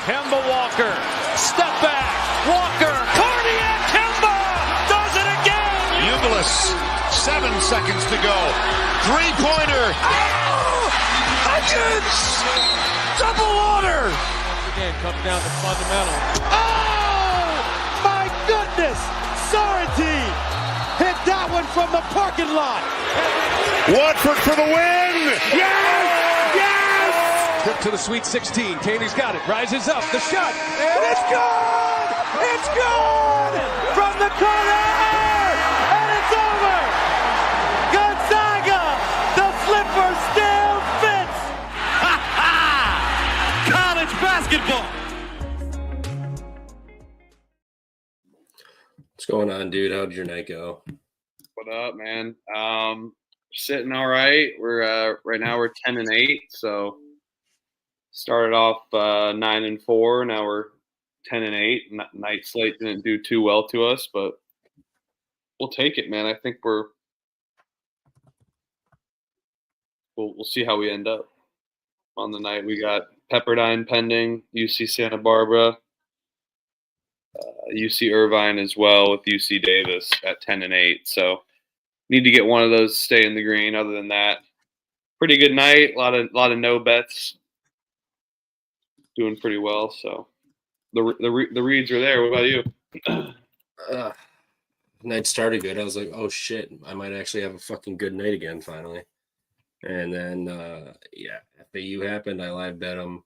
Kemba Walker, step back, Walker, cardiac Kemba, does it again! Ubilis, 7 seconds to go. Three-pointer. Oh! Hutchins! Double order! Again, comes down to fundamentals. Oh! My goodness! Sorrentine hit that one from the parking lot. Watford for the win. Yes! Yes! Trip to the Sweet 16. Taney's got it. Rises up. The shot. And it's good! It's good! From the corner! And it's over! Gonzaga! The slipper still fits! Ha ha! College basketball! What's going on, dude? How'd your night go? What up, man? Sitting all right. We're right now we're 10-8, so started off 9-4. Now we're 10-8. Night slate didn't do too well to us, but we'll take it, man. I think we'll see how we end up on the night. We got Pepperdine pending, UC Santa Barbara, UC Irvine as well with UC Davis at 10-8. So need to get one of those to stay in the green. Other than that, pretty good night. A lot of no bets. Doing pretty well. So the reads are there. What about you? Night started good. I was like, oh shit, I might actually have a fucking good night again finally. And then FAU happened. I live bet them.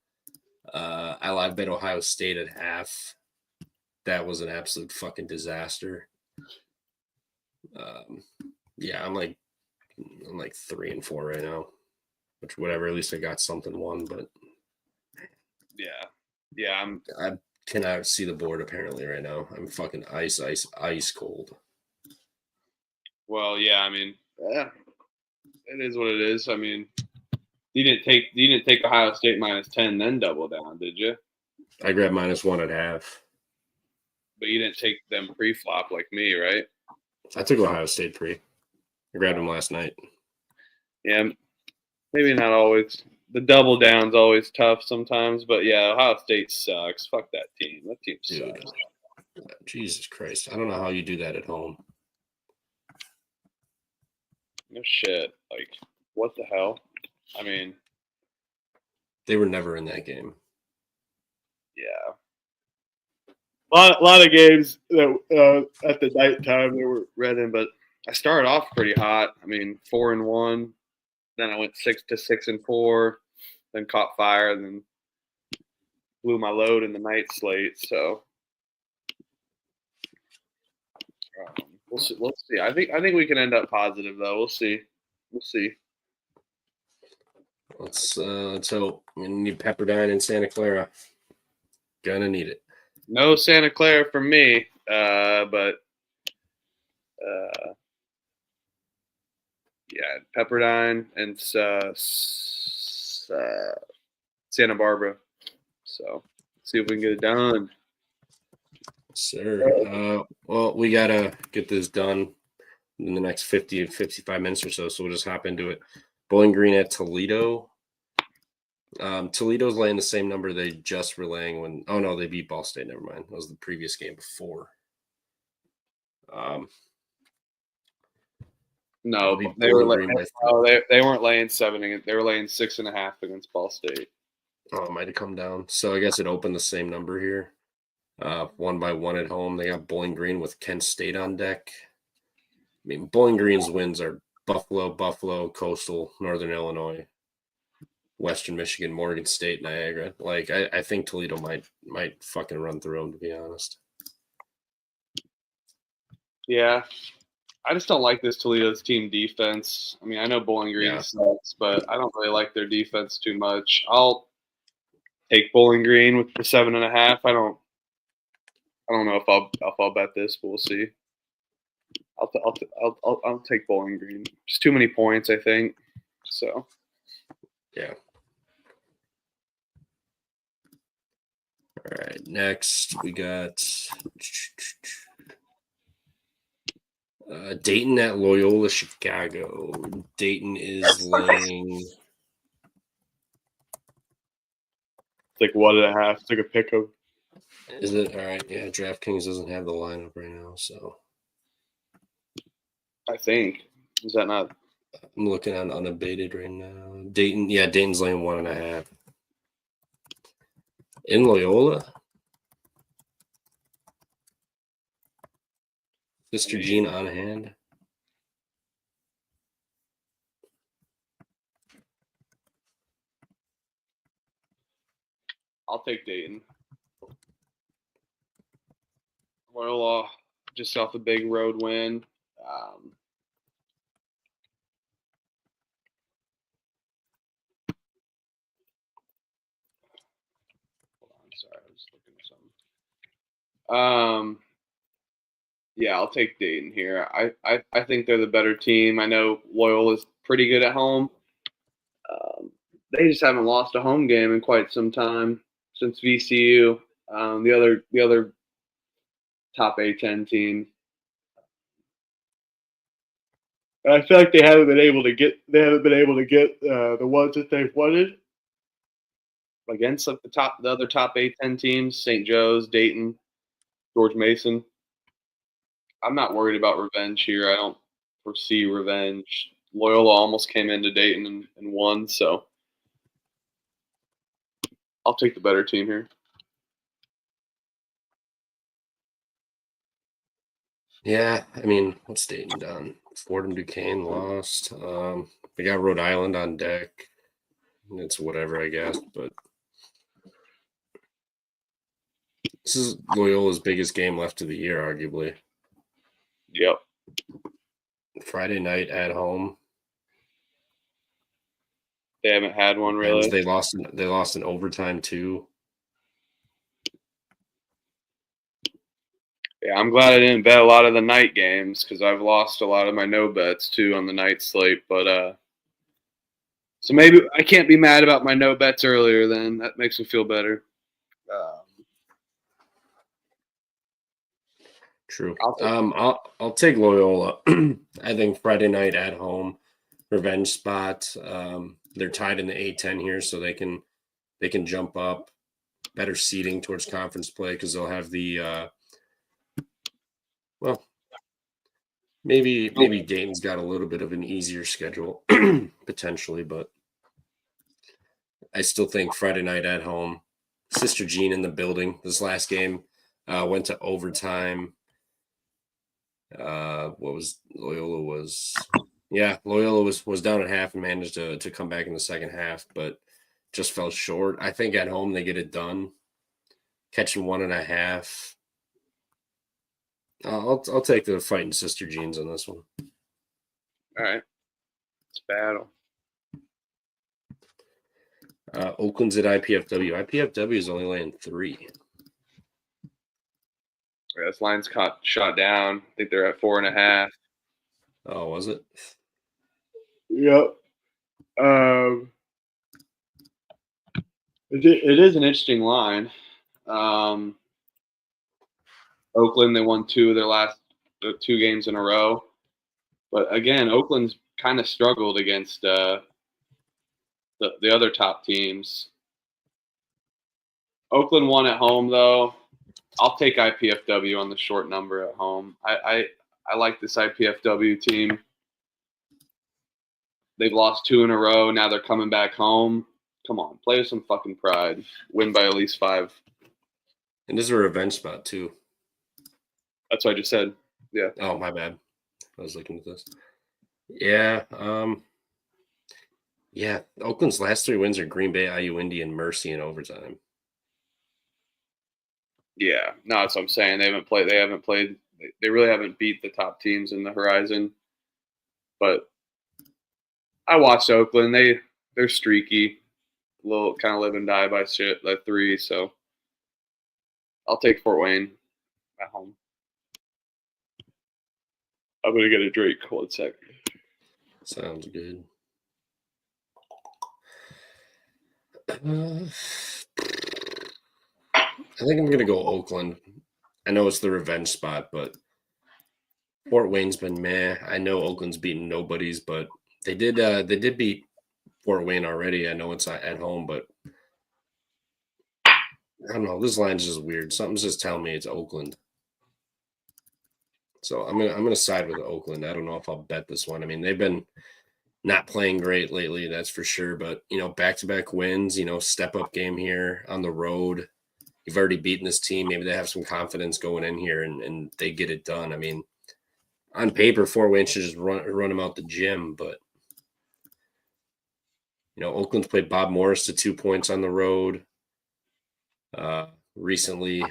I live bet Ohio State at half. That was an absolute fucking disaster. I'm like 3-4 right now, which whatever. At least I got something won, but yeah. I cannot see the board apparently right now. I'm fucking ice cold. Well, yeah. I mean, it is what it is. I mean, you didn't take Ohio State -10, then double down, did you? I grabbed -1 at half. But you didn't take them pre-flop like me, right? I took Ohio State pre. I grabbed them last night. Yeah, maybe not always. The double down's always tough sometimes, but yeah, Ohio State sucks. Fuck that team. That team sucks. Dude, Jesus Christ. I don't know how you do that at home. No shit. Like, what the hell? I mean, they were never in that game. Yeah. A lot of games that at the nighttime they were running, but I started off pretty hot. I mean, 4-1, then I went 6-6-4, then caught fire, and then blew my load in the night slate. So we'll see. I think we can end up positive though. We'll see. Let's hope. We need Pepperdine and Santa Clara. Gonna need it. No Santa Clara for me, but Pepperdine and Santa Barbara. So see if we can get it done. Sir. Well, we gotta get this done in the next 55 minutes or so. So we'll just hop into it. Bowling Green at Toledo. Toledo's laying the same number they just were laying when. Oh no, they beat Ball State. Never mind. That was the previous game before. No, they weren't laying 7. They were laying 6.5 against Ball State. Oh, it might have come down. So I guess it opened the same number here. 1-1 at home. They got Bowling Green with Kent State on deck. I mean, Bowling Green's wins are Buffalo, Coastal, Northern Illinois, Western Michigan, Morgan State, Niagara. Like, I think Toledo might fucking run through them, to be honest. Yeah. I just don't like this Toledo's team defense. I mean, I know Bowling Green sucks, but I don't really like their defense too much. I'll take Bowling Green with the 7.5. I don't know if I'll bet this, but we'll see. I'll take Bowling Green. Just too many points, I think. So. Yeah. All right. Next, we got Dayton at Loyola Chicago. Dayton is laying It's like 1.5. It's like a pick 'em. Is it all right? Yeah, DraftKings doesn't have the lineup right now, so I think. Is that not? I'm looking on unabated right now. Dayton, yeah, Dayton's laying 1.5. In Loyola, Sister Jean on hand. I'll take Dayton. Loyola just off a big road win. Hold on, sorry, I was looking at something. Yeah, I'll take Dayton here. I think they're the better team. I know Loyola's pretty good at home. They just haven't lost a home game in quite some time since VCU. The other top A10 team. I feel like they haven't been able to get the ones that they've wanted against like the other top A10 teams, St. Joe's, Dayton, George Mason. I'm not worried about revenge here. I don't foresee revenge. Loyola almost came into Dayton and won, so I'll take the better team here. Yeah, I mean, what's Dayton done? Fordham Duquesne lost. They got Rhode Island on deck. It's whatever, I guess, but this is Loyola's biggest game left of the year, arguably. Yep. Friday night at home. They haven't had one really. And they lost in overtime too. Yeah, I'm glad I didn't bet a lot of the night games because I've lost a lot of my no bets too on the night slate. But so maybe I can't be mad about my no bets earlier. Then that makes me feel better. True. I'll take Loyola. I think Friday night at home, revenge spot. They're tied in the A10 here, so they can jump up. Better seeding towards conference play because they'll have the well, maybe Dayton's got a little bit of an easier schedule potentially, but I still think Friday night at home. Sister Jean in the building. This last game went to overtime. Loyola was down at half and managed to come back in the second half, but just fell short. I think at home they get it done, catching 1.5. I'll take the fighting Sister Jeans on this one. All right, it's battle. Oakland's at IPFW. IPFW is only laying 3. Yeah, this line's shot down. I think they're at 4.5. Oh, was it? Yep. It is an interesting line. Oakland, they won 2 of their last 2 games in a row. But again, Oakland's kind of struggled against the other top teams. Oakland won at home, though. I'll take IPFW on the short number at home. I like this IPFW team. They've lost 2 in a row. Now they're coming back home. Come on, play with some fucking pride. Win by at least 5. And this is a revenge spot, too. That's what I just said. Yeah. Oh, my bad. I was looking at this. Yeah. Yeah. Oakland's last 3 wins are Green Bay, IU, Indy, and Mercy in overtime. Yeah. No, that's what I'm saying. They haven't played. They really haven't beat the top teams in the Horizon. But I watched Oakland. They're streaky. A little kind of live and die by shit by 3. So I'll take Fort Wayne at home. I'm going to get a drink. 1 second. Sounds good. I think I'm going to go Oakland. I know it's the revenge spot, but Fort Wayne's been meh. I know Oakland's beaten nobodies, but they did beat Fort Wayne already. I know it's at home, but I don't know. This line's just weird. Something's just telling me it's Oakland. So I'm gonna side with Oakland. I don't know if I'll bet this one. I mean, they've been not playing great lately, that's for sure. But back-to-back wins. Step up game here on the road. You've already beaten this team. Maybe they have some confidence going in here and they get it done. I mean, on paper, 4 wins should just run them out the gym. But Oakland's played Bob Morris to 2 points on the road recently.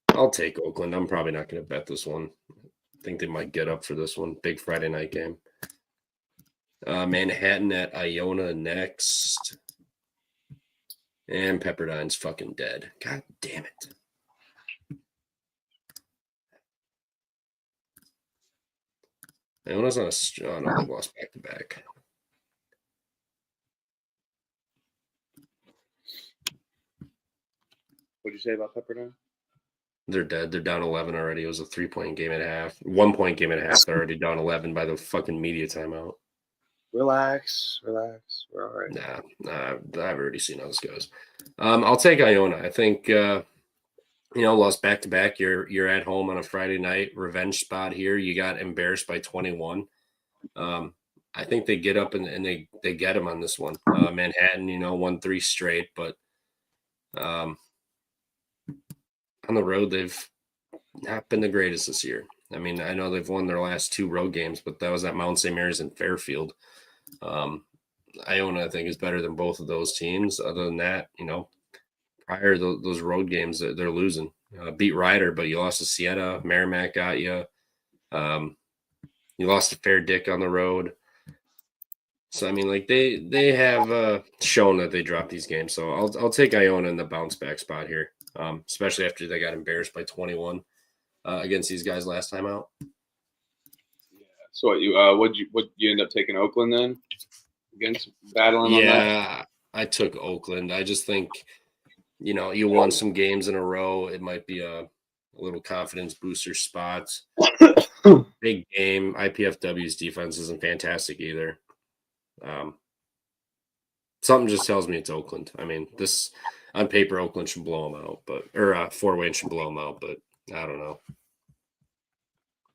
I'll take Oakland. I'm probably not going to bet this one. I think they might get up for this one. Big Friday night game. Manhattan at Iona next. And Pepperdine's fucking dead. God damn it. Iona's on a no, they lost back-to-back. What'd you say about Pepperdine? They're dead. They're down 11 already. It was a 3-point game and a half. 1-point game and a half. They're already down 11 by the fucking media timeout. Relax. We're all right. Nah, I've already seen how this goes. I'll take Iona. I think lost back-to-back. You're at home on a Friday night. Revenge spot here. You got embarrassed by 21. I think they get up and they get them on this one. Manhattan, won 3 straight, but on the road, they've not been the greatest this year. I mean, I know they've won their last 2 road games, but that was at Mount St. Mary's and Fairfield. Iona, I think, is better than both of those teams. Other than that, prior to those road games, they're losing. Beat Ryder, but you lost to Siena. Merrimack got you. You lost to Fair Dick on the road. So, I mean, like they have shown that they drop these games. So I'll take Iona in the bounce back spot here. Especially after they got embarrassed by 21 against these guys last time out. Yeah. So what you end up taking Oakland then against battling on that? Yeah, I took Oakland. I just think you won some games in a row. It might be a little confidence booster spot. Big game. IPFW's defense isn't fantastic either. Something just tells me it's Oakland. I mean, this. On paper, Oakland should blow them out, or Fort Wayne should blow them out, but I don't know.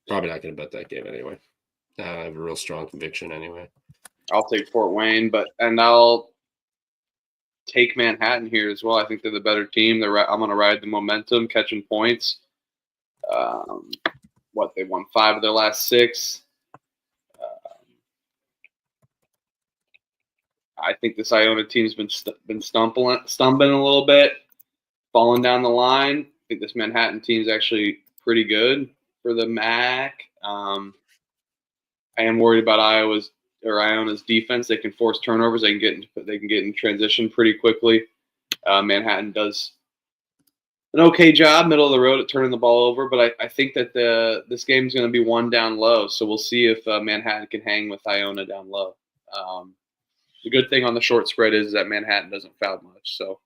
Probably not going to bet that game anyway. I have a real strong conviction anyway. I'll take Fort Wayne, and I'll take Manhattan here as well. I think they're the better team. I'm going to ride the momentum, catching points. They won 5 of their last 6. I think this Iona team's been stumbling a little bit, falling down the line. I think this Manhattan team's actually pretty good for the MAAC. I am worried about Iona's defense. They can force turnovers. They can get in transition pretty quickly. Manhattan does an okay job, middle of the road, at turning the ball over. But I think that this game is going to be one down low. So we'll see if Manhattan can hang with Iona down low. The good thing on the short spread is that Manhattan doesn't foul much. So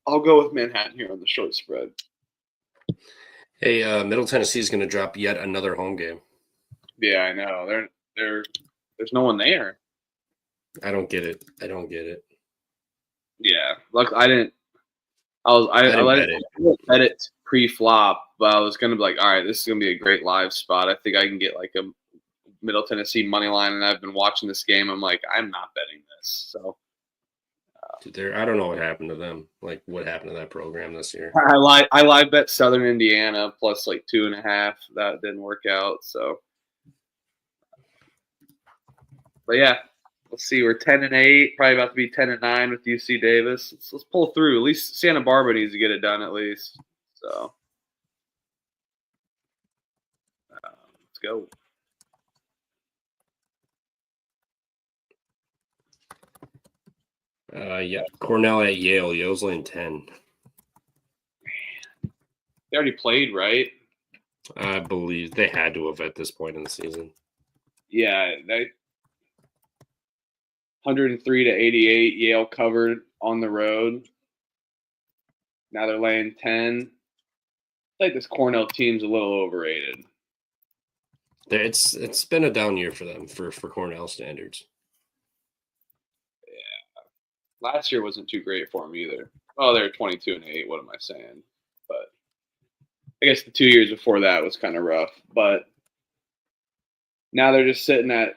I'll go with Manhattan here on the short spread. Hey, Middle Tennessee is going to drop yet another home game. Yeah, I know. There's no one there. I don't get it. Yeah, look, I didn't. I let it pre-flop, but I was gonna be like, all right, this is gonna be a great live spot. I think I can get like a Middle Tennessee money line, and I've been watching this game. I'm like, I'm not betting this. So, I don't know what happened to them. Like, what happened to that program this year? I live bet Southern Indiana plus like 2.5. That didn't work out. So, but yeah, let's see. We're 10-8, probably about to be 10-9 with UC Davis. Let's pull through. At least Santa Barbara needs to get it done. At least. So, let's go. Yeah, Cornell at Yale. Yale's laying 10. They already played, right? I believe they had to have at this point in the season. Yeah, they 103-88. Yale covered on the road. Now they're laying 10. I think this Cornell team's a little overrated. It's been a down year for them for Cornell standards. Last year wasn't too great for them either. Oh, they're 22-8. What am I saying? But I guess the 2 years before that was kind of rough. But now they're just sitting at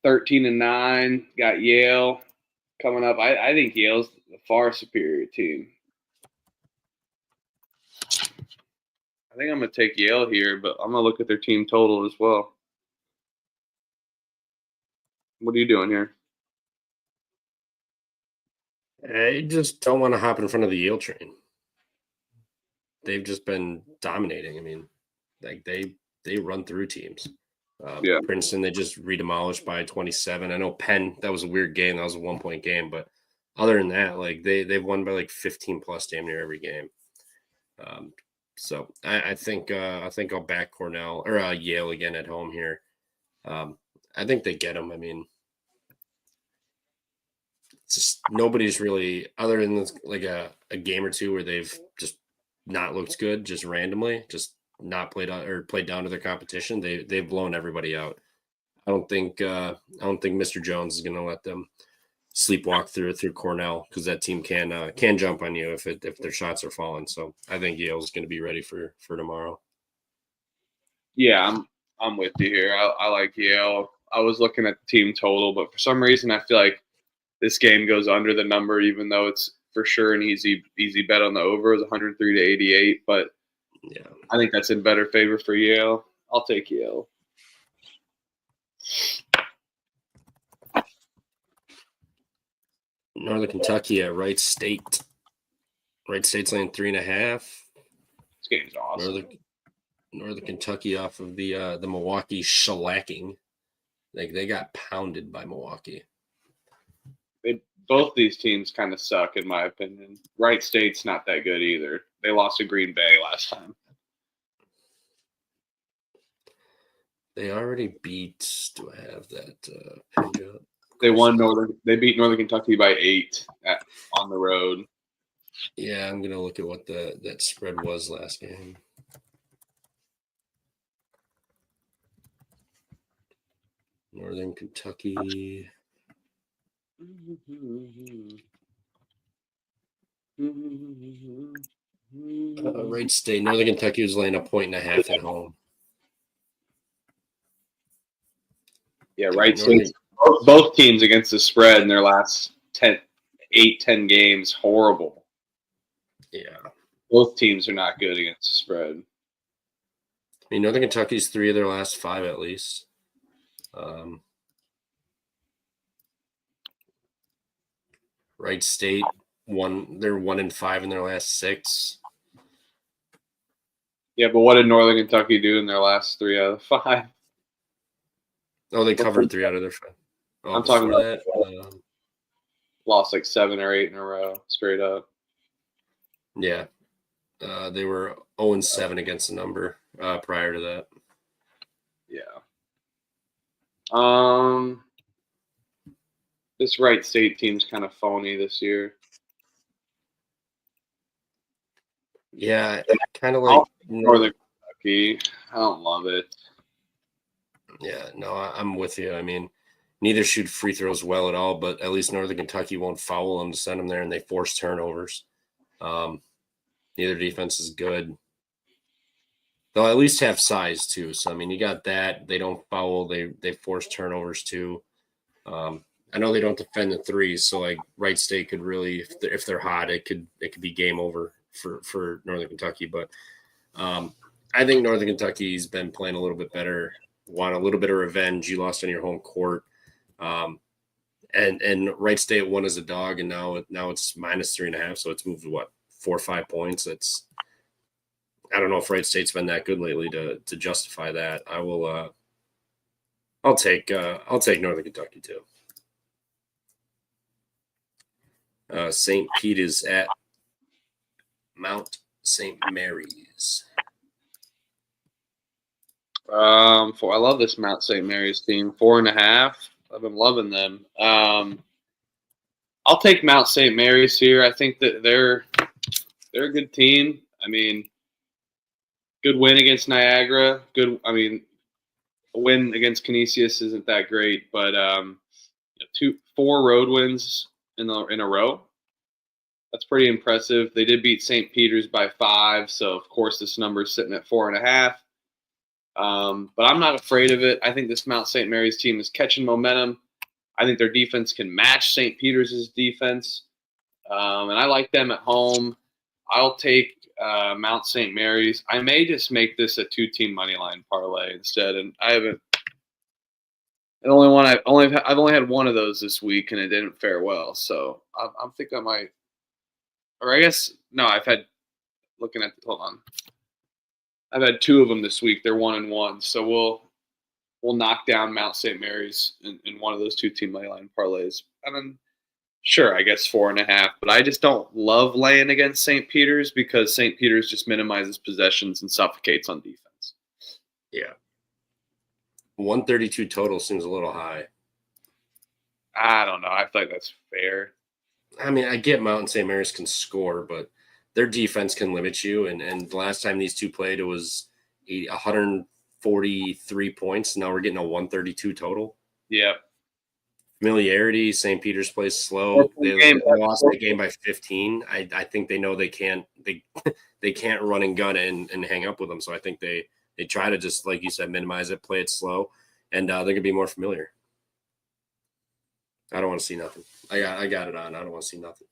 13-9. Got Yale coming up. I think Yale's the far superior team. I think I'm going to take Yale here, but I'm going to look at their team total as well. What are you doing here? I just don't want to hop in front of the Yale train. They've just been dominating. I mean, like they run through teams. Yeah. Princeton, they just re-demolished by 27. I know Penn, that was a weird game. That was a 1-point game. But other than that, like they've won by like 15 plus damn near every game. So I think I'll back Cornell or Yale again at home here. I think they get them. I mean, it's just nobody's really, other than like a game or two where they've just not looked good, just randomly, just not played down to their competition. They've blown everybody out. I don't think Mr. Jones is going to let them sleepwalk through Cornell, because that team can jump on you if their shots are falling. So I think Yale's going to be ready for tomorrow. Yeah, I'm with you here. I like Yale. I was looking at the team total, but for some reason I feel like this game goes under the number, even though it's for sure an easy bet on the over. Is 103-88, but yeah, I think that's in better favor for Yale. I'll take Yale. Northern Kentucky at Wright State. Wright State's laying 3.5. This game's awesome. Northern Kentucky off of the Milwaukee shellacking. Like they got pounded by Milwaukee. Both these teams kind of suck, in my opinion. Wright State's not that good either. They lost to Green Bay last time. They already beat. Do I have that page up? They beat Northern Kentucky by 8 on the road. Yeah, I'm gonna look at what that spread was last game. Northern Kentucky. Wright State. Northern Kentucky was laying 1.5 at home. Yeah, Wright State. Both teams against the spread in their last 10 games, horrible. Yeah. Both teams are not good against the spread. I mean, Northern Kentucky's 3 of their last 5 at least. Wright State they're 1-5 in their last 6. Yeah, but what did Northern Kentucky do in their last 3 out of 5? Oh, they covered 3 out of their 5. Oh, I'm talking about that. Lost like 7 or 8 in a row, straight up. Yeah. They were 0-7 against the number prior to that. Yeah. This Wright State team's kind of phony this year. Yeah, kind of like Northern Kentucky. I don't love it. Yeah, no, I'm with you. I mean, neither shoot free throws well at all, but at least Northern Kentucky won't foul them to send them there, and they force turnovers. Neither defense is good. They'll at least have size too. So I mean, you got that. They don't foul. They force turnovers too. I know they don't defend the threes, so like Wright State could really, if they're hot, it could be game over for Northern Kentucky. But I think Northern Kentucky's been playing a little bit better. Want a little bit of revenge. You lost on your home court. And Wright State won as a dog, and now it's -3.5, so it's moved to what, 4 or 5 points. I don't know if Wright State's been that good lately to justify that. I'll take Northern Kentucky too. St. Pete is at Mount St. Mary's. I love this Mount St. Mary's team. 4.5. I've been loving them. I'll take Mount St. Mary's here. I think that they're a good team. I mean, good win against Niagara. A win against Canisius isn't that great, but 4 road wins in a row. That's pretty impressive. They did beat St. Peter's by 5, so of course this number is sitting at 4.5. But I'm not afraid of it. I think this Mount St. Mary's team is catching momentum. I think their defense can match St. Peter's defense, and I like them at home. I'll take Mount St. Mary's. I may just make this a 2-team money line parlay instead, and I haven't. The only one I've only had one of those this week, and it didn't fare well. So I'm think I might, or I guess no. I've had hold on. I've had 2 of them this week. They're 1-1, so we'll knock down Mount St. Mary's in one of those 2-team money line parlays, and then sure, I guess 4.5. But I just don't love laying against St. Peter's because St. Peter's just minimizes possessions and suffocates on defense. Yeah. 132 total seems a little high. I don't know. I feel like that's fair. I mean, I get Mount St. Mary's can score, but their defense can limit you. And the last time these two played, it was 143 points. Now we're getting a 132 total. Yeah. Familiarity. St. Peter's plays slow. They lost the game by 15. I think they know they can't run and gun and hang up with them. So I think they try to just, like you said, minimize it, play it slow, and they're gonna be more familiar. I don't want to see nothing. I got it on. I don't want to see nothing.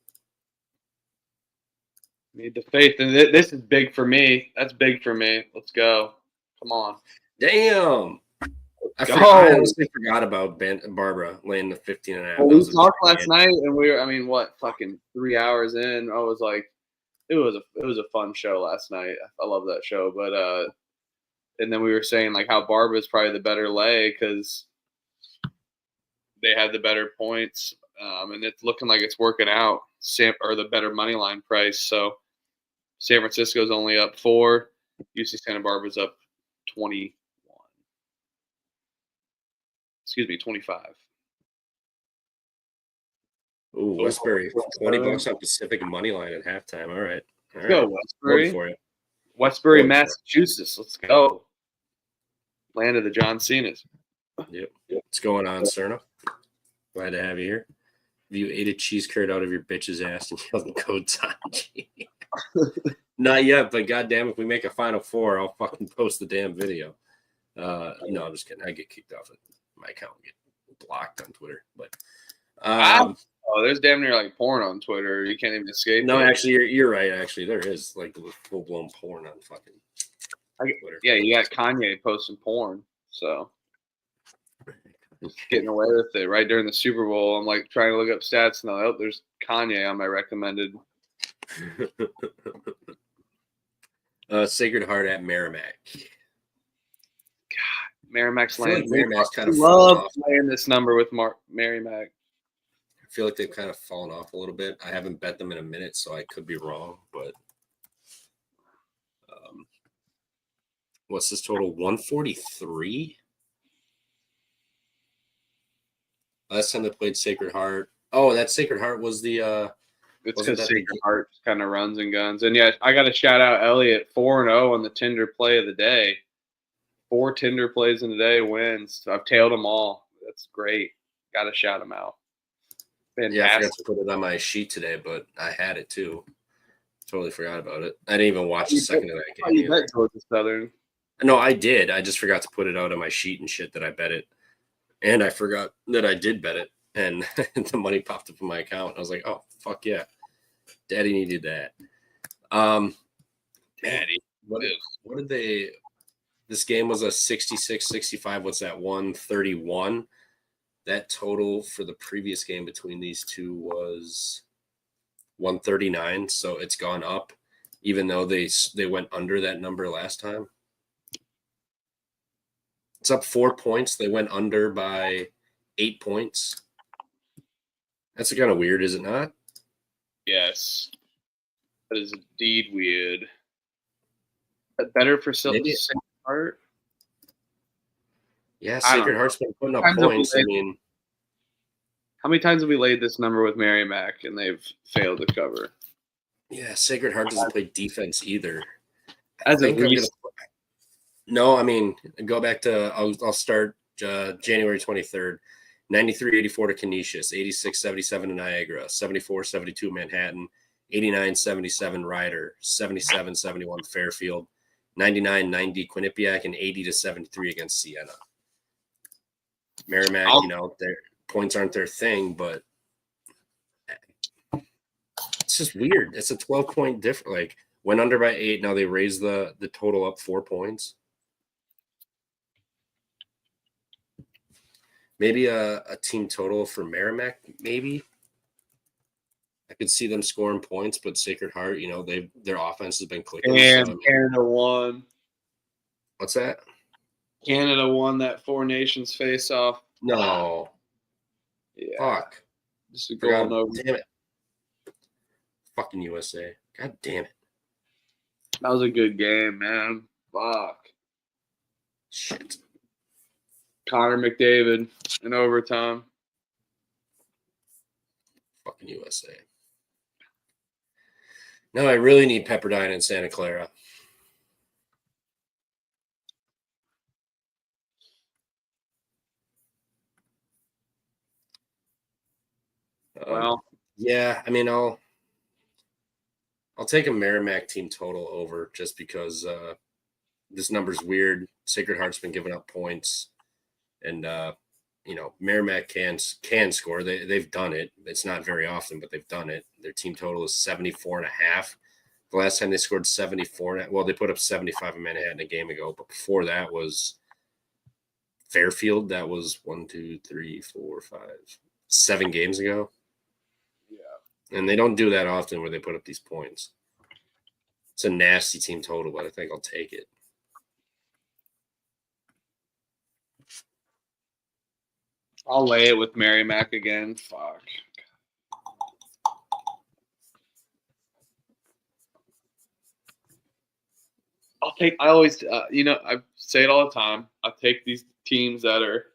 Need the faith, and this is big for me. That's big for me. Let's go. Come on. Damn. I honestly forgot about Barbara laying the 15.5. Well, we talked last night, and fucking 3 hours in. I was like, it was a fun show last night. I love that show, but and then we were saying like how Barbara's probably the better lay because they had the better points, and it's looking like it's working out. Or the better money line price. So San Francisco's only up 4. UC Santa Barbara's up 21. Excuse me, 25. Ooh, Westbury, $20 on Pacific money line at halftime. All right. Let's go, Westbury. For it. Westbury, Massachusetts. Let's go. Land of the John Cena's. Yep. What's going on, Cerna? Glad to have you here. You ate a cheese curd out of your bitch's ass and yelled the code Sanji. Not yet, but goddamn, if we make a Final Four, I'll fucking post the damn video. No, I'm just kidding. I get kicked off of my account, get blocked on Twitter. But there's damn near like porn on Twitter. You can't even escape. No, actually, you're right. Actually, there is like full blown porn on fucking Twitter. Yeah, you got Kanye posting porn, so. Getting away with it right during the Super Bowl. I'm like trying to look up stats and there's Kanye on my recommended. Sacred Heart at Merrimack. God, Merrimack's laying. Like Merrimack's kind of love playing this number with Merrimack. I feel like they've kind of fallen off a little bit. I haven't bet them in a minute, so I could be wrong. But what's this total? 143. Last time they played Sacred Heart. Oh, that Sacred Heart was the it's because Sacred Heart kind of runs and guns. And yeah, I got to shout out Elliot, 4-0 on the Tinder play of the day. 4 Tinder plays in the day wins. So I've tailed them all. That's great. Got to shout them out. Fantastic. Yeah, I forgot to put it on my sheet today, but I had it too. Totally forgot about it. I didn't even watch the second of that game. You bet Georgia Southern. No, I did. I just forgot to put it out on my sheet and shit that I bet it. And I forgot that I did bet it, and the money popped up in my account. I was like, "Oh, fuck yeah, Daddy needed that." Daddy, what did they? This game was a 66-65. What's that? 131. That total for the previous game between these two was 139. So it's gone up, even though they went under that number last time. It's up 4 points. They went under by 8 points. That's kind of weird, is it not? Yes. That is indeed weird. That better for Sacred Heart? Yeah, Sacred Heart's been putting up points. I mean, how many times have we laid this number with Merrimack and they've failed to cover? Yeah, Sacred Heart doesn't play defense either. No, I mean, go back to I'll start January 23rd. 93-84 to Canisius, 86-77 to Niagara, 74-72 Manhattan, 89-77 Ryder, 77-71 Fairfield, 99-90 Quinnipiac, and 80-73 against Siena. Merrimack, their points aren't their thing, but it's just weird. It's a 12-point difference. Like, went under by 8. Now they raised the total up 4 points. Maybe a team total for Merrimack, maybe. I could see them scoring points, but Sacred Heart, their offense has been clicking. And Canada won. What's that? Canada won that Four Nations face-off. No. Yeah. Fuck. Just a goal over. Damn it. Fucking USA. God damn it. That was a good game, man. Fuck. Shit. Connor McDavid in overtime. Fucking USA. No, I really need Pepperdine and Santa Clara. Well, yeah, I mean, I'll take a Merrimack team total over just because this number's weird. Sacred Heart's been giving up points, and Merrimack can score. They've done it. It's not very often, but they've done it. Their team total is 74.5. The last time they scored 74, well, they put up 75 in Manhattan a game ago, but before that was Fairfield. That was 7 games ago. Yeah. And they don't do that often where they put up these points. It's a nasty team total, but I think I'll take it. I'll lay it with Merrimack again. Fuck. I always, I say it all the time. I take these teams that are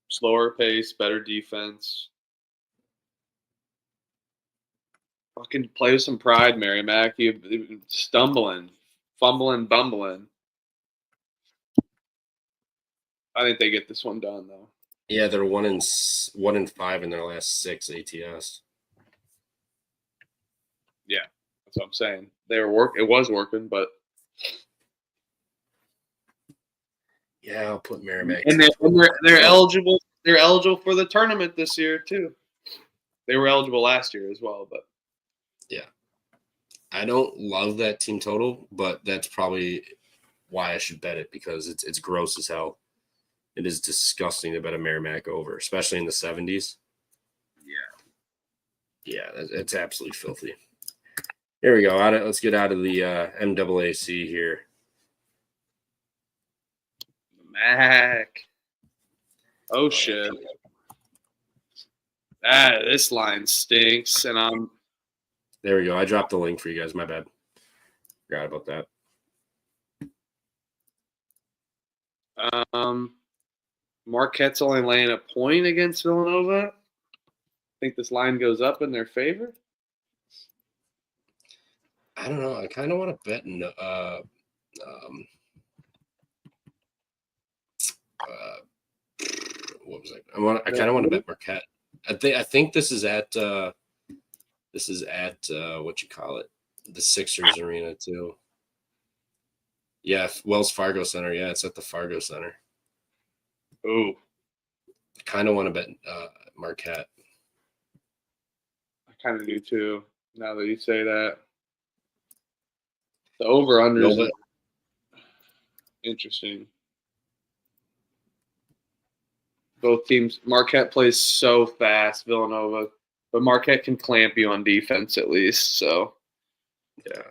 slower pace, better defense. Fucking play with some pride, Merrimack. You stumbling, fumbling, bumbling. I think they get this one done, though. Yeah, they're 1-5 in their last 6 ATS. Yeah, that's what I'm saying. It was working, but yeah, I'll put Merrimack. And they're eligible. They're eligible for the tournament this year too. They were eligible last year as well, but yeah, I don't love that team total, but that's probably why I should bet it because it's gross as hell. It is disgusting to bet a Merrimack over, especially in the 70s. Yeah, it's absolutely filthy. Here we go. Let's get out of the MAAC here. Mac. Oh shit. This line stinks, and There we go. I dropped the link for you guys. My bad. Forgot about that. Marquette's only laying a point against Villanova. I think this line goes up in their favor. I don't know. I kind of want to bet. What was I kind of want to bet Marquette. I think this is at what you call it, the Sixers arena too. Yeah, Wells Fargo Center. Yeah, it's at the Fargo Center. Ooh. I kind of want to bet Marquette. I kind of do too, now that you say that. The over-under is interesting. Both teams. Marquette plays so fast, Villanova. But Marquette can clamp you on defense at least. So, yeah.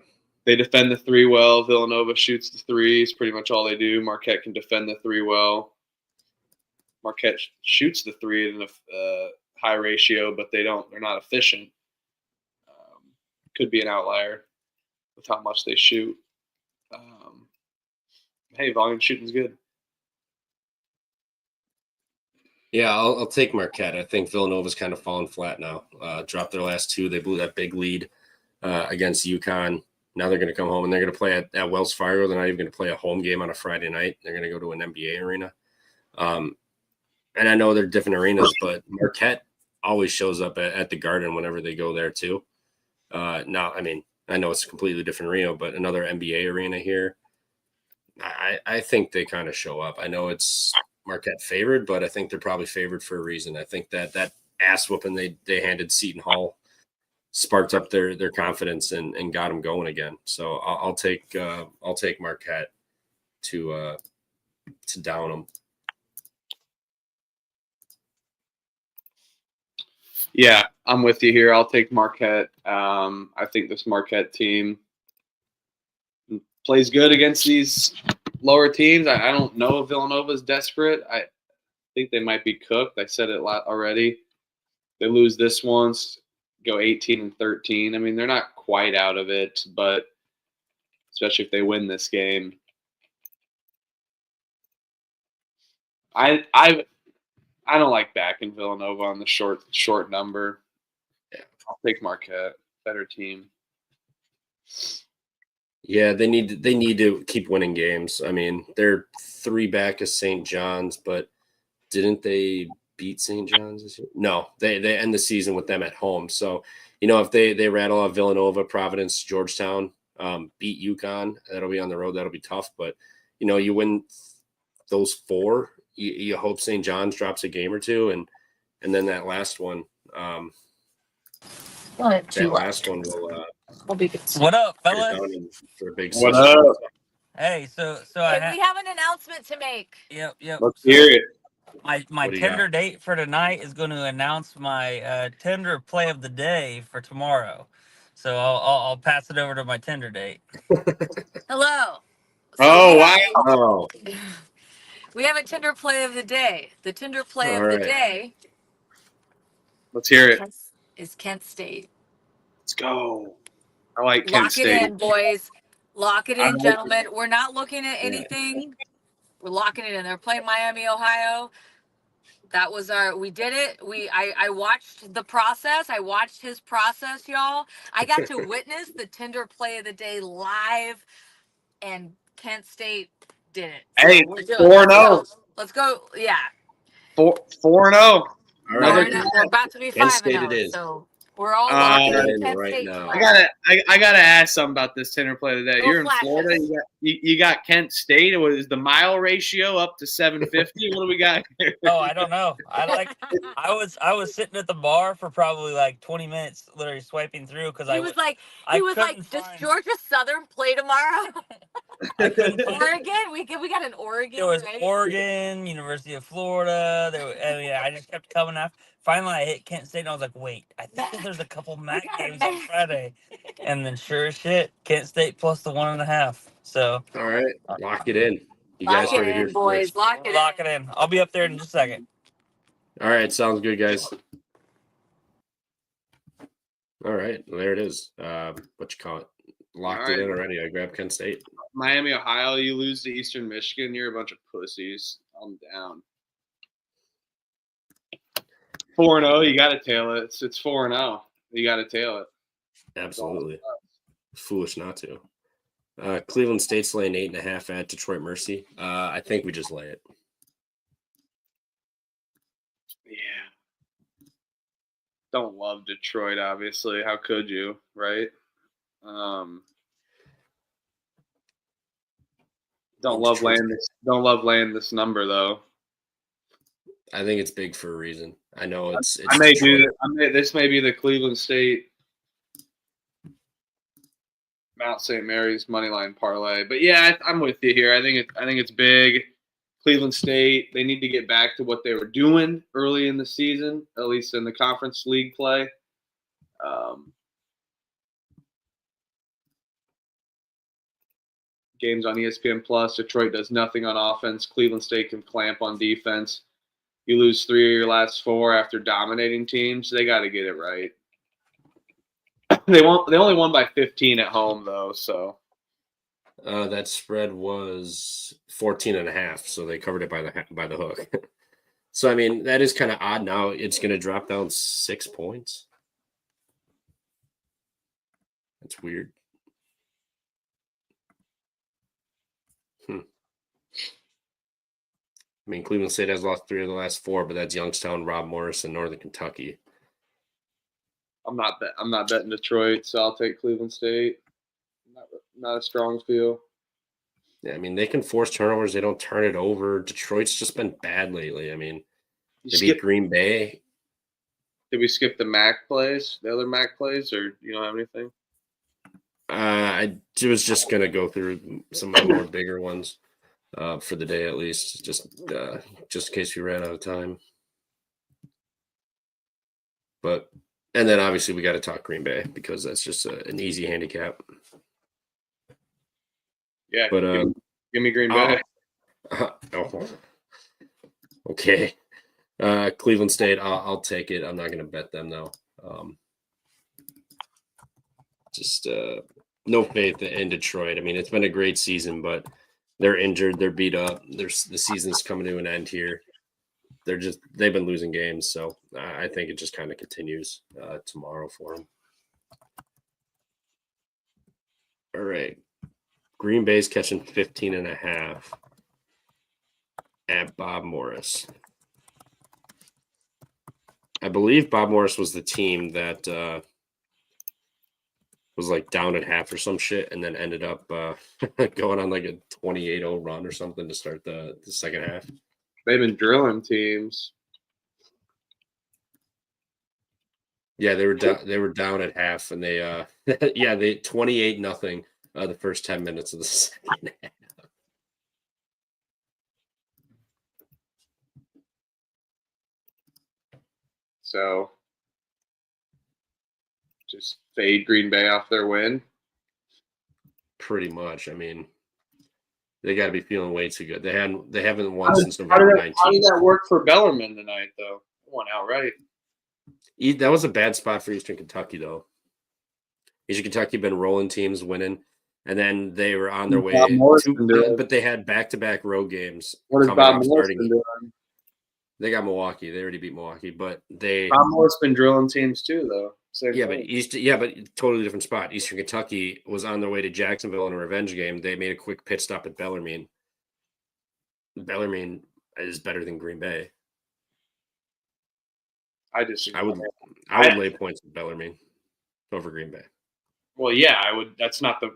They defend the 3 well. Villanova shoots the 3s. Pretty much all they do. Marquette can defend the 3 well. Marquette shoots the 3 in a high ratio, but they're not efficient. Could be an outlier with how much they shoot. Hey, volume shooting's good. Yeah, I'll take Marquette. I think Villanova's kind of fallen flat now. Dropped their last 2. They blew that big lead against UConn. Now they're going to come home and they're going to play at Wells Fargo. They're not even going to play a home game on a Friday night. They're going to go to an NBA arena. and I know they're different arenas, but Marquette always shows up at the Garden whenever they go there too. Now, I mean, I know it's a completely different arena, but another NBA arena here. I think they kind of show up. I know it's Marquette favored, but I think they're probably favored for a reason. I think that ass whooping they handed Seton Hall sparked up their confidence and got them going again. So I'll take Marquette to down them. Yeah, I'm with you here. I'll take Marquette. I think this Marquette team plays good against these lower teams. I don't know if Villanova's desperate. I think they might be cooked. I said it already. They lose this once, go 18-13. I mean, they're not quite out of it, but especially if they win this game. I don't like backing Villanova on the short number. Yeah, I'll take Marquette. Better team. Yeah, they need to keep winning games. I mean, they're 3 back of St. John's, but didn't they beat St. John's this year? No, they end the season with them at home. So, if they rattle off Villanova, Providence, Georgetown, beat UConn, that'll be on the road. That'll be tough. But, you win those 4, you hope St. John's drops a game or two. And then that last one, will be good. What up, fellas? For a big What up? Hey, so We have an announcement to make. Yep. Let's hear it. My Tinder date for tonight is going to announce my Tinder play of the day for tomorrow. So I'll pass it over to my Tinder date. Hello. Wow. We have a Tinder play of the day. The Tinder play of the day. Let's hear it. Is Kent State. Let's go. I like Kent State. Lock it in, boys. Lock it in, gentlemen. We're not looking at anything. We're locking it in. They're playing Miami, Ohio. That was we did it. I watched the process. I watched his process, y'all. I got to witness the Tinder play of the day live, and Kent State did it. So hey, we're doing 4-0. Let's go. Yeah. 4-0. All right. We're about to be 5-0. So we're all locking in Kent State now. I gotta ask something about this Tinder play today. You're in flashes. Florida. You got Kent State. Is the mile ratio up to 750? What do we got here? Oh, I don't know. I was sitting at the bar for probably like 20 minutes, literally swiping through because he was like, does Georgia Southern play tomorrow? Oregon, we got an Oregon. There was right? Oregon, University of Florida. I just kept coming after. Finally, I hit Kent State, and I was like, "Wait, I think there's a couple MAC games on Friday." And then, sure as shit, Kent State plus the 1.5. So, all right, lock it in. You Lock guys it heard it in, here boys. first. Lock it in. I'll be up there in just a second. All right, sounds good, guys. All right, well, there it is. What you call it? Locked it in already. I grabbed Kent State. Miami, Ohio. You lose to Eastern Michigan. You're a bunch of pussies. I'm down. 4-0. You got to tail it. It's 4-0. You got to tail it. Absolutely. Foolish not to. Cleveland State's laying 8.5 at Detroit Mercy. I think we just lay it. Yeah. Don't love Detroit, obviously. How could you, right? Don't love laying this number though. I think it's big for a reason. I know it's I may do that. This may be the Cleveland State Mount St. Mary's moneyline parlay. But yeah, I'm with you here. I think it's big. Cleveland State, they need to get back to what they were doing early in the season, at least in the conference league play. Games on ESPN Plus. Detroit does nothing on offense. Cleveland State can clamp on defense. You lose 3 of your last 4 after dominating teams. They got to get it right. They only won by 15 at home though. So that spread was 14.5, so they covered it by the hook. So I mean that is kind of odd. Now it's going to drop down 6 points. That's weird. mean, Cleveland State has lost 3 of the last 4, but that's Youngstown, Rob Morris, and Northern Kentucky. I'm not betting Detroit, so I'll take Cleveland State. Not a strong feel. Yeah, I mean, they can force turnovers. They don't turn it over. Detroit's just been bad lately. I mean, they beat Green Bay. Did we skip the MAAC plays, the other MAAC plays, or you don't have anything? I was just going to go through some of the more bigger ones for the day at least, just in case we ran out of time. And then obviously we got to talk Green Bay because that's just an easy handicap. Yeah, but give me Green Bay. Okay. Cleveland State, I'll take it. I'm not going to bet them though. Just no faith in Detroit. I mean, it's been a great season, but they're injured. They're beat up. The season's coming to an end here. They've been losing games, so I think it just kind of continues tomorrow for them. All right. Green Bay's catching 15.5 at Bob Morris. I believe Bob Morris was the team that was like down at half or some shit and then ended up going on like a 28-0 run or something to start the second half. They've been drilling teams. Yeah, they were down at half and they 28-0 the first 10 minutes of the second half. So just fade Green Bay off their win. Pretty much. I mean, they got to be feeling way too good. They haven't won since November 19th. How did that work for Bellarmine tonight, though? Won outright. That was a bad spot for Eastern Kentucky, though. Eastern Kentucky been rolling teams, winning, and then they were on their way. But they had back-to-back road games. What is Bob Morris been doing? They got Milwaukee. They already beat Milwaukee, but Bob Morris been drilling teams too, though. But totally different spot. Eastern Kentucky was on their way to Jacksonville in a revenge game. They made a quick pit stop at Bellarmine. Bellarmine is better than Green Bay. I disagree. I would lay points with Bellarmine over Green Bay. Well, yeah, I would. That's not what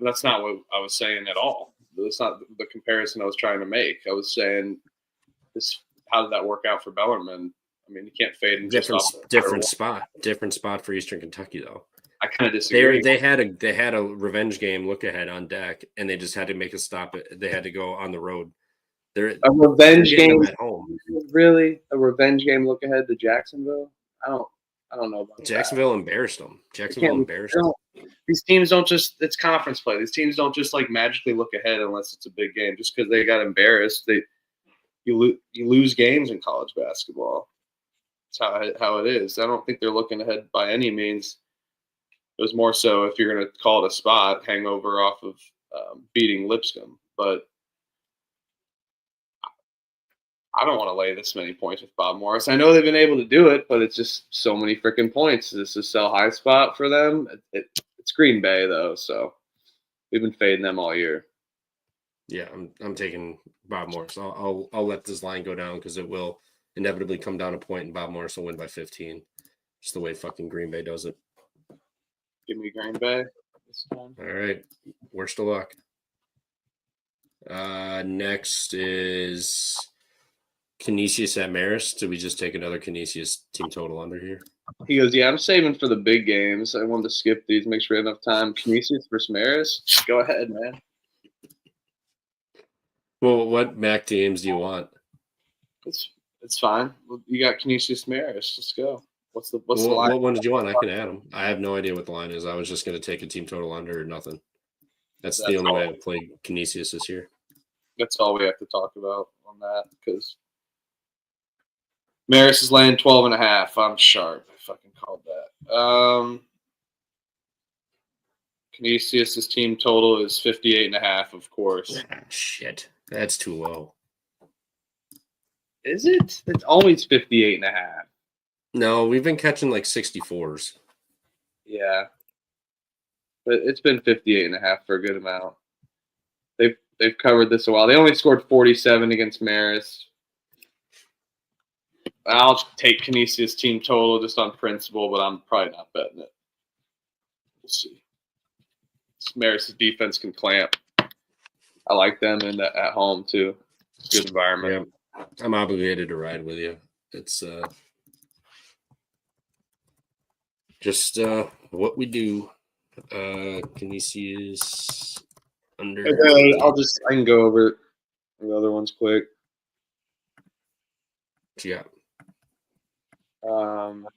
I was saying at all. That's not the comparison I was trying to make. I was saying this. How did that work out for Bellarmine? I mean, you can't fade in different spot for Eastern Kentucky though. I kind of disagree. They had a revenge game look ahead on deck, and they just had to make a stop. They had to go on the road. A revenge game at home. Really, a revenge game look ahead to Jacksonville. I don't know about Jacksonville that. Embarrassed them. Embarrassed them. These teams don't just. It's conference play. These teams don't just like magically look ahead unless it's a big game. Just because they got embarrassed, you lose games in college basketball. That's how it is. I don't think they're looking ahead by any means. It was more so if you're going to call it a spot, hangover off of beating Lipscomb. But I don't want to lay this many points with Bob Morris. I know they've been able to do it, but it's just so many freaking points. This is sell high spot for them. It's Green Bay, though, so we've been fading them all year. Yeah, I'm taking Bob Morris. I'll let this line go down because it will inevitably come down a point, and Bob Morris will win by 15. Just the way fucking Green Bay does it. Give me Green Bay this time. All right, worst of luck. Next is Canisius at Marist. Did we just take another Canisius team total under here? He goes, yeah, I'm saving for the big games. I wanted to skip these, make sure we have enough time. Canisius versus Marist. Go ahead, man. Well, what MAC teams do you want? It's fine. You got Canisius Marist. Let's go. What's the line? What one did you want? I can add them. I have no idea what the line is. I was just going to take a team total under or nothing. That's the only way I play Canisius this year. That's all we have to talk about on that because Marist is laying 12.5. I'm sharp. I fucking called that. Canisius' team total is 58.5, of course. Shit. That's too low. Is it? It's always 58.5. No, we've been catching like 64s. Yeah. But it's been 58.5 for a good amount. They've covered this a while. They only scored 47 against Marist. I'll take Canisius team total just on principle, but I'm probably not betting it. We'll see. Marist's defense can clamp. I like them at home too. Good environment. Yeah, I'm obligated to ride with you. It's just what we do. Canisius under. I can go over the other ones quick. Yeah. Brown's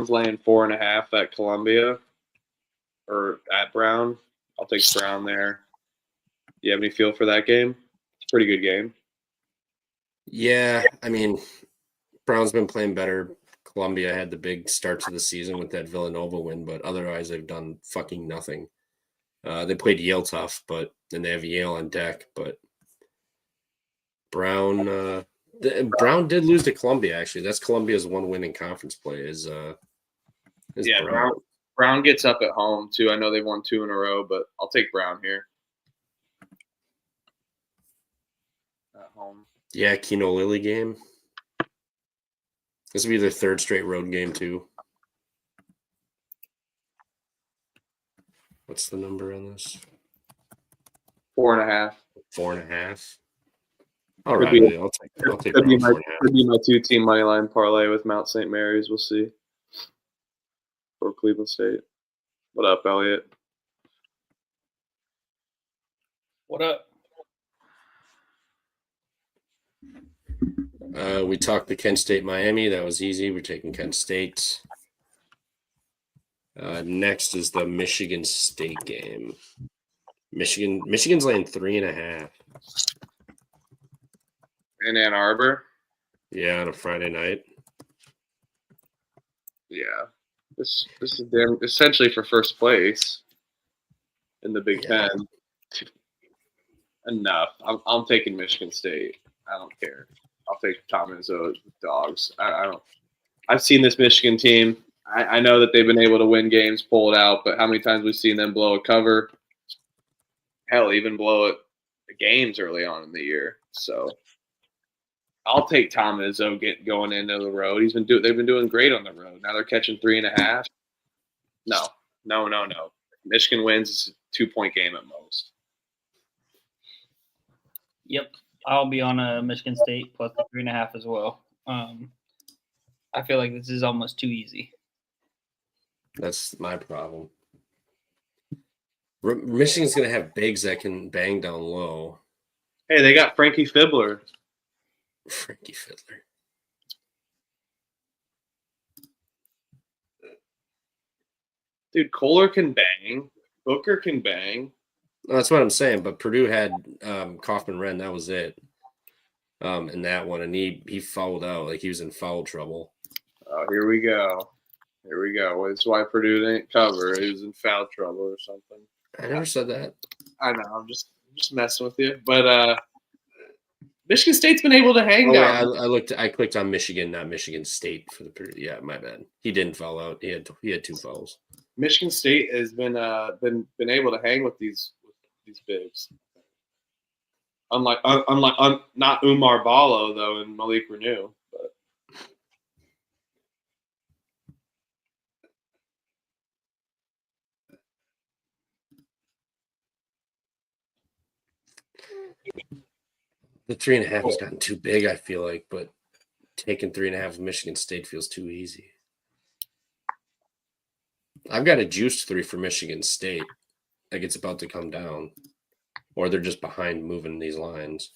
laying 4.5 at Columbia or at Brown. I'll take Brown there. You have any feel for that game? It's a pretty good game. Yeah, I mean, Brown's been playing better. Columbia had the big start to the season with that Villanova win, but otherwise they've done fucking nothing. They played Yale tough, and they have Yale on deck. But Brown did lose to Columbia. Actually, that's Columbia's one win in conference play. Is Brown. Brown gets up at home too. I know they've won 2 in a row, but I'll take Brown here at home. Yeah, Keno Lilly game. This will be their 3rd straight road game too. What's the number on this? 4.5. 4.5. All right, I'll take could be my 2-team money line parlay with Mount St. Mary's. We'll see. For Cleveland State. What up, Elliot? What up? We talked the Kent State Miami. That was easy. We're taking Kent State. Next is the Michigan State game. Michigan's laying 3.5. In Ann Arbor? Yeah, on a Friday night. Yeah. This is essentially for first place in the Big Ten. Enough. I'm taking Michigan State. I don't care. I'll take Tom Izzo dogs. I don't. I've seen this Michigan team. I know that they've been able to win games, pull it out, but how many times we've seen them blow a cover? Hell, even blow it games early on in the year. So I'll take Tom Izzo going into the road. They've been doing great on the road. Now they're catching 3.5. No. Michigan wins. It's a 2-point game at most. Yep, I'll be on a Michigan State plus the 3.5 as well. I feel like this is almost too easy. That's my problem. Michigan's going to have bigs that can bang down low. Hey, they got Frankie Fiddler. Frankie Fiddler. Dude, Kohler can bang. Booker can bang. That's what I'm saying. But Purdue had Kaufman-Renn. That was it. In that one, and he fouled out. Like, he was in foul trouble. Oh, here we go. That's why Purdue didn't cover. He was in foul trouble or something. I never said that. I know. I'm just messing with you. But Michigan State's been able to hang down. I clicked on Michigan, not Michigan State for the Purdue. Yeah, my bad. He didn't foul out. He had 2 fouls. Michigan State has been able to hang with these bigs. Unlike not Umar Ballo though and Malik Renew, but the 3.5 has gotten too big, I feel like, but taking 3.5 of Michigan State feels too easy. I've got a juiced 3 for Michigan State. Like it's about to come down. Or they're just behind moving these lines.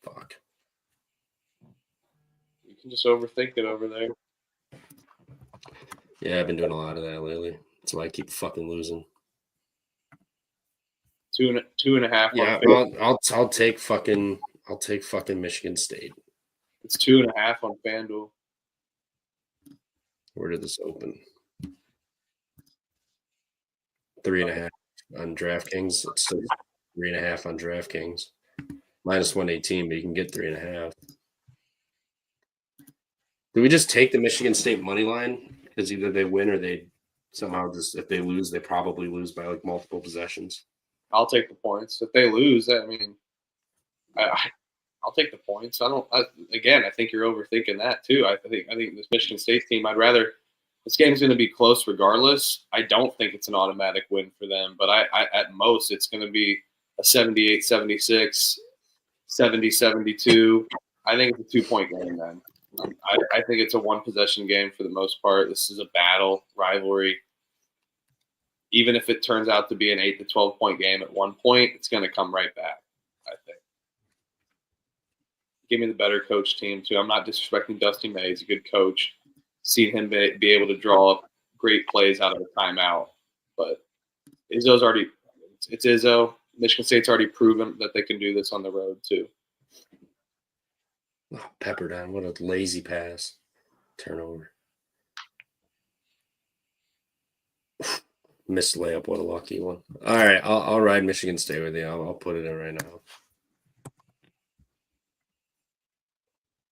Fuck. You can just overthink it over there. Yeah, I've been doing a lot of that lately. That's why I keep fucking losing. 2.5. Yeah, I'll take fucking Michigan State. It's 2.5 on FanDuel. Where did this open? 3.5 on DraftKings. It's still 3.5 on DraftKings. Minus 118, but you can get 3.5. Do we just take the Michigan State money line? Because either they win or they somehow just, if they lose, they probably lose by like multiple possessions. I'll take the points. If they lose, I mean, I'll take the points. Again, I think you're overthinking that too. I think this Michigan State team, this game's going to be close regardless. I don't think it's an automatic win for them, but I at most it's going to be a 78-76, 70-72. I think it's a 2-point game then. I think it's a one-possession game for the most part. This is a battle, rivalry. Even if it turns out to be an 8 to 12-point game at one point, it's going to come right back, I think. Give me the better coach team, too. I'm not disrespecting Dusty May. He's a good coach. Seen him be able to draw up great plays out of a timeout. But Izzo's already – it's Izzo. Michigan State's already proven that they can do this on the road, too. Oh, Pepperdine, what a lazy pass. Turnover. Missed layup, what a lucky one. All right, I'll ride Michigan State with you. I'll put it in right now.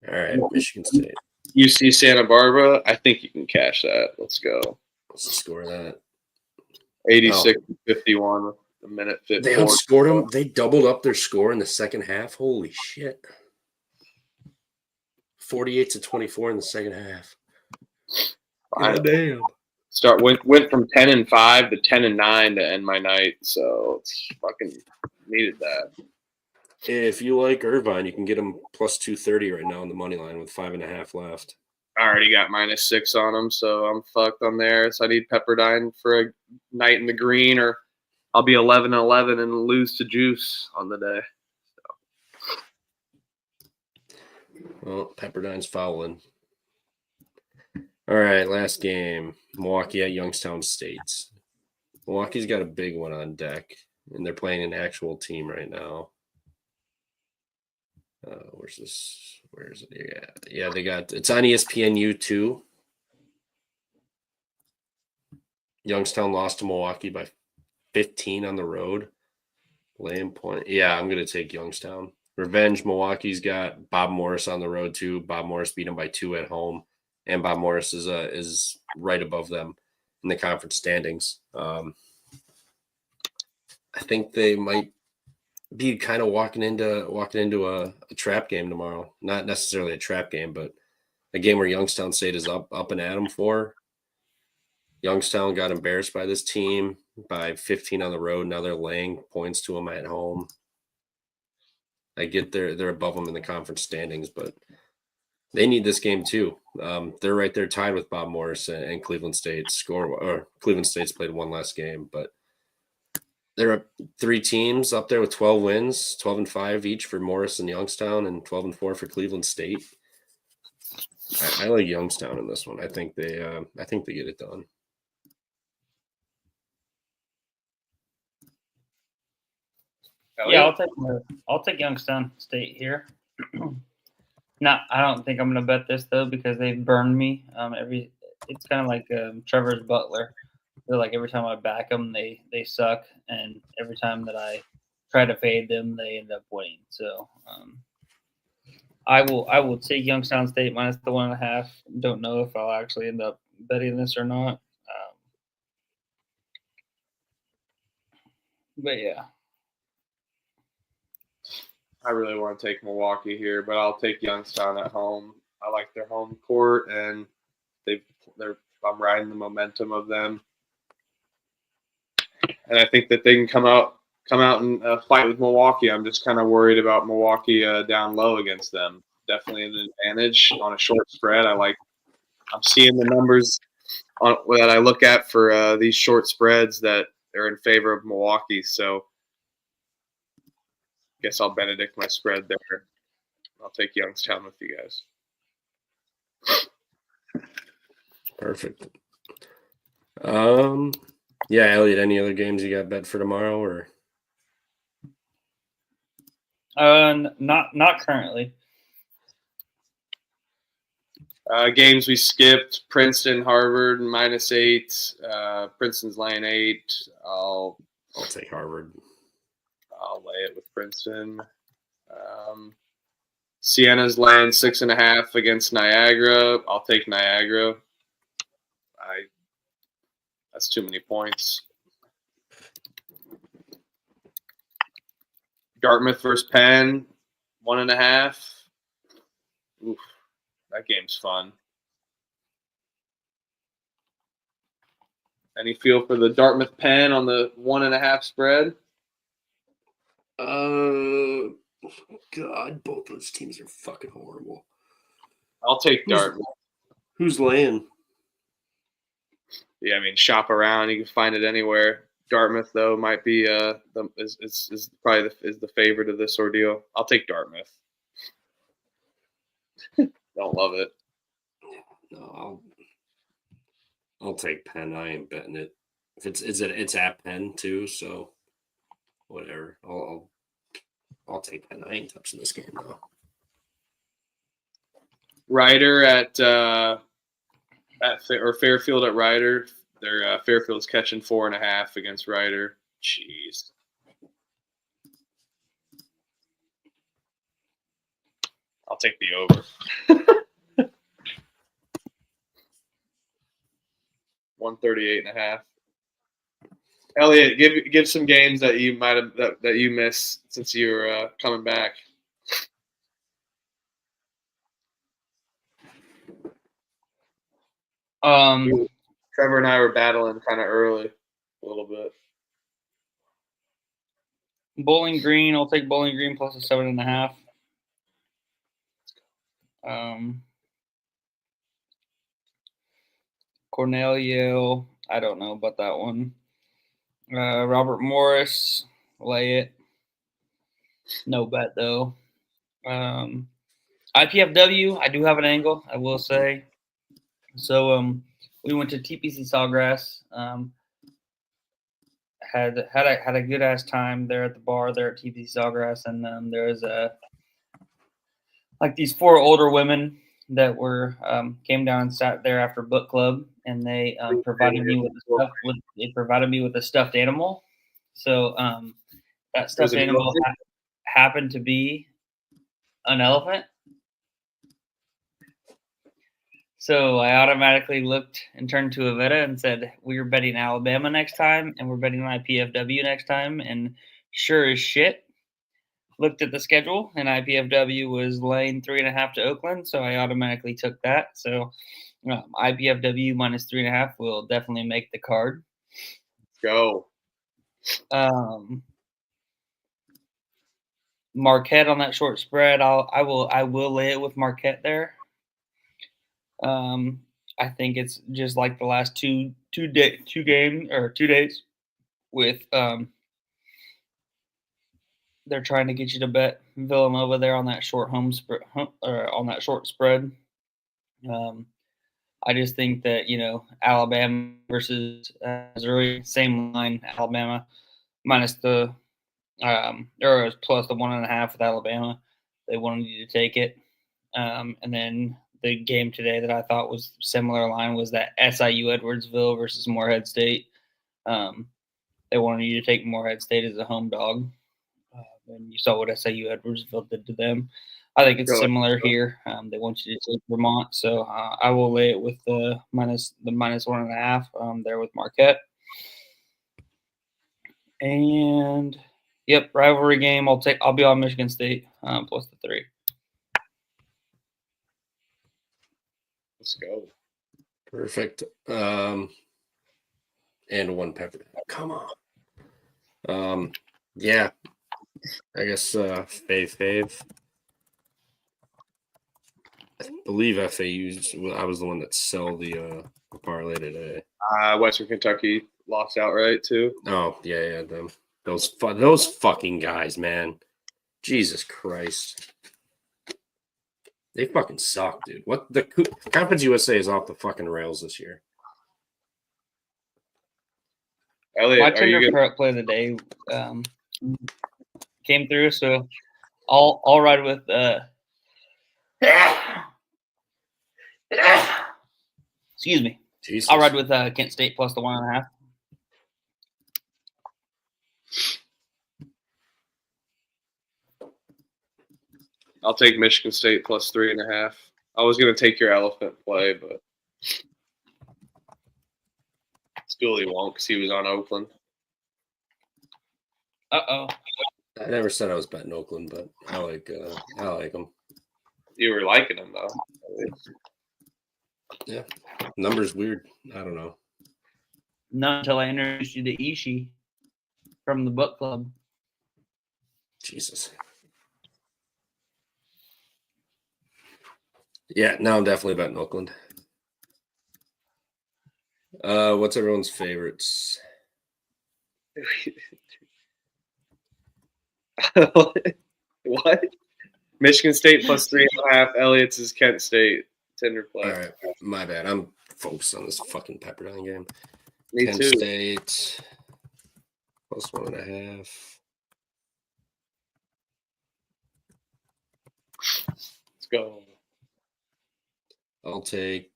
All right, Michigan State. UC Santa Barbara, I think you can cash that. Let's go. What's the score of that? 86-51, a minute 50. They outscored them. They doubled up their score in the second half. Holy shit. 48-24 in the second half. God damn. Went from 10-5 to 10-9 to end my night, so it's fucking needed that. If you like Irvine, you can get them plus 230 right now on the money line with 5.5 left. I already got -6 on them, so I'm fucked on there. So I need Pepperdine for a night in the green, or I'll be 11-11 and lose to Juice on the day. Well, Pepperdine's fouling. All right, last game. Milwaukee at Youngstown State. Milwaukee's got a big one on deck, and they're playing an actual team right now. Where's this? Where is it? Yeah, it's on ESPNU2. Youngstown lost to Milwaukee by 15 on the road. Laying point. Yeah, I'm going to take Youngstown. Revenge, Milwaukee's got Bob Morris on the road too. Bob Morris beat them by 2 at home, and Bob Morris is right above them in the conference standings. I think they might be kind of walking into a trap game tomorrow. Not necessarily a trap game, but a game where Youngstown State is up and at them for. Youngstown got embarrassed by this team by 15 on the road. Now they're laying points to them at home. I get they're above them in the conference standings, but they need this game too. They're right there tied with Bob Morris and Cleveland State. Cleveland State's played one less game, but there are 3 teams up there with 12 wins, 12-5 each for Morris and Youngstown, and 12-4 for Cleveland State. I like Youngstown in this one. I think they get it done. Yeah, I'll take Youngstown State here. No, I don't think I'm gonna bet this though because they've burned me. It's kind of like Trevor's Butler. They're like every time I back them, they suck, and every time that I try to fade them, they end up winning. So I will take Youngstown State minus the 1.5. Don't know if I'll actually end up betting this or not. But yeah. I really want to take Milwaukee here, but I'll take Youngstown at home. I like their home court, and I'm riding the momentum of them, and I think that they can come out and fight with Milwaukee. I'm just kind of worried about Milwaukee down low against them. Definitely an advantage on a short spread. I'm seeing the numbers that I look at for these short spreads that are in favor of Milwaukee. So I guess I'll Benedict my spread there. I'll take Youngstown with you guys. Perfect. Yeah, Elliot, any other games you got bet for tomorrow or? Not currently. Games we skipped: Princeton, Harvard, -8. Princeton's laying 8. I'll take Harvard. I'll lay it with Princeton. Siena's laying 6.5 against Niagara. I'll take Niagara. That's too many points. Dartmouth versus Penn, 1.5. Oof, that game's fun. Any feel for the Dartmouth Penn on the 1.5 spread? God, both those teams are fucking horrible. I'll take Dartmouth. Who's laying? Yeah, I mean, shop around. You can find it anywhere. Dartmouth, though, might be is probably the favorite of this ordeal. I'll take Dartmouth. Don't love it. No, I'll take Penn. I ain't betting it. If it's at Penn too, so whatever. I'll take Penn. I ain't touching this game though. Ryder at Fairfield at Ryder. Their Fairfield's catching 4.5 against Ryder. Jeez. I'll take the over. 138.5. Elliot, give some games that you might have that you missed since you're coming back. Trevor and I were battling kind of early, a little bit. Bowling Green. I'll take Bowling Green plus a 7.5. Cornell, Yale. I don't know about that one. Robert Morris, lay it. No bet though. IPFW, I do have an angle, I will say. So we went to TPC Sawgrass. Had a good ass time there at the bar there at TPC Sawgrass, and there was like these 4 older women that were came down and sat there after book club, and they provided me with a stuffed animal. So that stuffed animal happened to be an elephant. So I automatically looked and turned to Avetta and said, "We're betting Alabama next time, and we're betting IPFW next time." And sure as shit, looked at the schedule, and IPFW was laying 3.5 to Oakland, so I automatically took that. So IPFW minus 3.5 will definitely make the card. Go. Marquette on that short spread. I will lay it with Marquette there. I think it's just like the last two days with they're trying to get you to bet Villanova there on that short on that short spread. I just think that Alabama versus Missouri, same line. Alabama minus the or plus the 1.5 with Alabama. They wanted you to take it, and then the game today that I thought was similar line was that SIU Edwardsville versus Morehead State. They wanted you to take Morehead State as a home dog. And you saw what SIU Edwardsville did to them. I think it's similar here. They want you to take Vermont, so I will lay it with the minus 1.5 there with Marquette. And yep, rivalry game. I'll be on Michigan State plus the 3. Let's go. Perfect. And 1 pepper. Come on. Yeah. I guess fave. I believe FAU's. I was the one that sold the parlay today. Western Kentucky lost outright too. Oh yeah, them. Those fucking guys, man. Jesus Christ. They fucking suck, dude. What the Conference USA is off the fucking rails this year. Elliot, my Tinder play of the day came through, so I'll ride with excuse me. Jesus. I'll ride with Kent State plus the 1.5. I'll take Michigan State plus 3.5. I was going to take your elephant play, but Schooley won't because he was on Oakland. Uh-oh. I never said I was betting Oakland, but I like them. You were liking them though. Yeah, numbers weird. I don't know. Not until I introduced you to Ishii from the book club. Jesus. Yeah, now I'm definitely betting Oakland. What's everyone's favorites? What? Michigan State plus 3.5. Elliott's is Kent State. Tinder play. All right, my bad. I'm focused on this fucking Pepperdine game. Me Kent too. State plus 1.5. Let's go. I'll take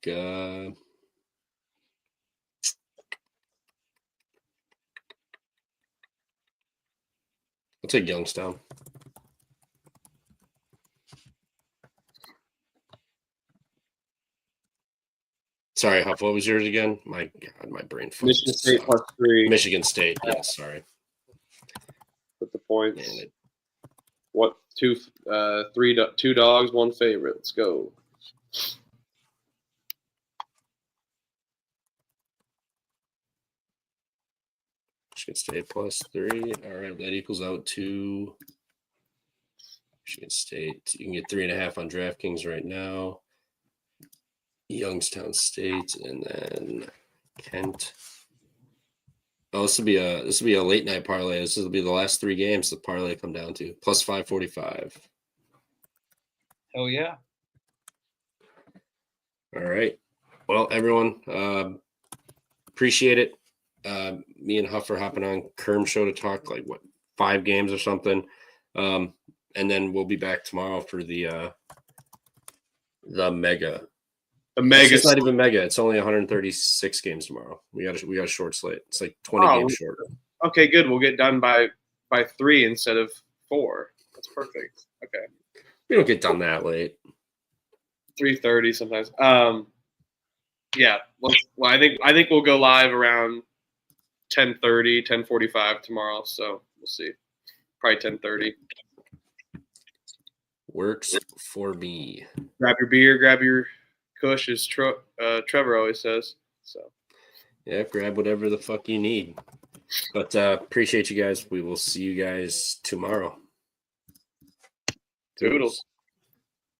Youngstown. Sorry, Huff, what was yours again? My God, my brain. Michigan State plus 3. Michigan State. Yeah, sorry. With the points. Man, What? Two dogs, one favorite. Let's go. Michigan State plus 3. All right, that equals out to Michigan State. You can get 3.5 on DraftKings right now. Youngstown State, and then Kent. Oh, this will be a late night parlay. This will be the last 3 games the parlay come down to plus 545. Hell yeah! All right. Well, everyone, appreciate it. Me and Huff are hopping on Kerm show to talk like 5 games or something, and then we'll be back tomorrow for the mega. The mega. It's not even mega. It's only 136 games tomorrow. We got a short slate. It's like 20 games short. Okay, good. We'll get done by 3 instead of 4. That's perfect. Okay. We don't get done that late. 3:30 sometimes. Yeah. Well, I think we'll go live around 10:30, 10:45 tomorrow. So we'll see. Probably 10:30. Works for me. Grab your beer. Grab your Kush, as Trevor always says. So. Yeah, grab whatever the fuck you need. But appreciate you guys. We will see you guys tomorrow. Toodles.